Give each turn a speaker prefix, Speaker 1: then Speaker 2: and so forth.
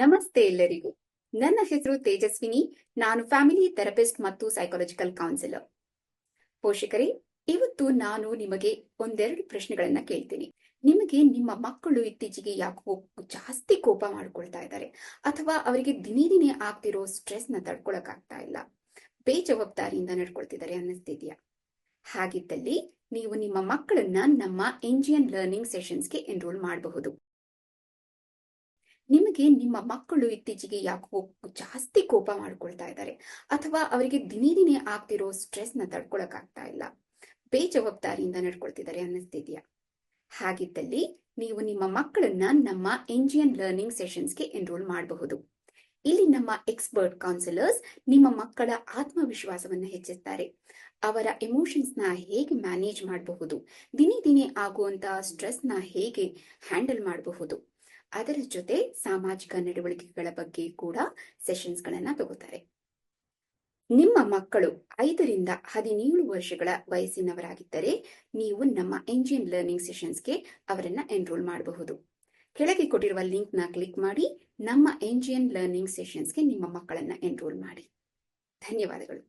Speaker 1: ನಮಸ್ತೆ ಎಲ್ಲರಿಗೂ. ನನ್ನ ಹೆಸರು ತೇಜಸ್ವಿನಿ. ನಾನು ಫ್ಯಾಮಿಲಿ ಥೆರಪಿಸ್ಟ್ ಮತ್ತು ಸೈಕಾಲಜಿಕಲ್ ಕೌನ್ಸಿಲರ್. ಪೋಷಕರೇ, ಇವತ್ತು ನಾನು ನಿಮಗೆ ಒಂದೆರಡು ಪ್ರಶ್ನೆಗಳನ್ನ ಕೇಳ್ತೀನಿ. ನಿಮಗೆ ನಿಮ್ಮ ಮಕ್ಕಳು ಇತ್ತೀಚೆಗೆ ಯಾಕೋ ಜಾಸ್ತಿ ಕೋಪ ಮಾಡ್ಕೊಳ್ತಾ ಇದ್ದಾರೆ, ಅಥವಾ ಅವರಿಗೆ ದಿನೇ ದಿನೇ ಆಗ್ತಿರೋ ಸ್ಟ್ರೆಸ್ ನ ತಡ್ಕೊಳಕ್ ಆಗ್ತಾ ಇಲ್ಲ, ಬೇಜವಾಬ್ದಾರಿಯಿಂದ ನಡ್ಕೊಳ್ತಿದ್ದಾರೆ ಅನ್ನಿಸ್ತಿದ್ಯಾ? ಹಾಗಿದ್ದಲ್ಲಿ ನೀವು ನಿಮ್ಮ ಮಕ್ಕಳನ್ನ ನಮ್ಮ ಎಂಜಿಎನ್ ಲರ್ನಿಂಗ್ ಸೆಷನ್ಸ್ಗೆ ಎನ್ರೋಲ್ ಮಾಡಬಹುದು. ನಿಮಗೆ ನಿಮ್ಮ ಮಕ್ಕಳು ಇತ್ತೀಚೆಗೆ ಯಾಕೋ ಜಾಸ್ತಿ ಕೋಪ ಮಾಡ್ಕೊಳ್ತಾ ಇದ್ದಾರೆ, ಅಥವಾ ಅವರಿಗೆ ದಿನೇ ದಿನೇ ಆಗ್ತಿರೋ ಸ್ಟ್ರೆಸ್ ನ ತಡ್ಕೊಳಕ್ ಆಗ್ತಾ ಇಲ್ಲ, ಬೇಜವಾಬ್ದಾರಿಯಿಂದ ನಡ್ಕೊಳ್ತಿದ್ದಾರೆ ಅನ್ನಿಸ್ತಿದ್ಯಾ? ಹಾಗಿದ್ದಲ್ಲಿ ನೀವು ನಿಮ್ಮ ಮಕ್ಕಳನ್ನ ನಮ್ಮ ಎಂಜಿಎನ್ ಲರ್ನಿಂಗ್ ಸೆಷನ್ಸ್ಗೆ ಎನ್ರೋಲ್ ಮಾಡಬಹುದು. ಇಲ್ಲಿ ನಮ್ಮ ಎಕ್ಸ್ಪರ್ಟ್ ಕೌನ್ಸಿಲರ್ಸ್ ನಿಮ್ಮ ಮಕ್ಕಳ ಆತ್ಮವಿಶ್ವಾಸವನ್ನು ಹೆಚ್ಚಿಸ್ತಾರೆ. ಅವರ ಎಮೋಷನ್ಸ್ ನ ಹೇಗೆ ಮ್ಯಾನೇಜ್ ಮಾಡಬಹುದು, ದಿನೇ ದಿನೇ ಆಗುವಂತ ಸ್ಟ್ರೆಸ್ ನ ಹೇಗೆ ಹ್ಯಾಂಡಲ್ ಮಾಡಬಹುದು, ಅದರ ಜೊತೆ ಸಾಮಾಜಿಕ ನಡವಳಿಕೆಗಳ ಬಗ್ಗೆ ಕೂಡ ಸೆಷನ್ಸ್ ಗಳನ್ನ ತಗೋತಾರೆ. ನಿಮ್ಮ ಮಕ್ಕಳು 5ರಿಂದ 17 ವರ್ಷಗಳ ವಯಸ್ಸಿನವರಾಗಿದ್ದರೆ ನೀವು ನಮ್ಮ ಎಂಜಿಎನ್ ಲರ್ನಿಂಗ್ ಸೆಷನ್ಸ್ಗೆ ಅವರನ್ನ ಎನ್ರೋಲ್ ಮಾಡಬಹುದು. ಕೆಳಗೆ ಕೊಟ್ಟಿರುವ ಲಿಂಕ್ ನ ಕ್ಲಿಕ್ ಮಾಡಿ ನಮ್ಮ ಎಂಜಿಎನ್ ಲರ್ನಿಂಗ್ ಸೆಷನ್ಸ್ಗೆ ನಿಮ್ಮ ಮಕ್ಕಳನ್ನ ಎನ್ರೋಲ್ ಮಾಡಿ. ಧನ್ಯವಾದಗಳು.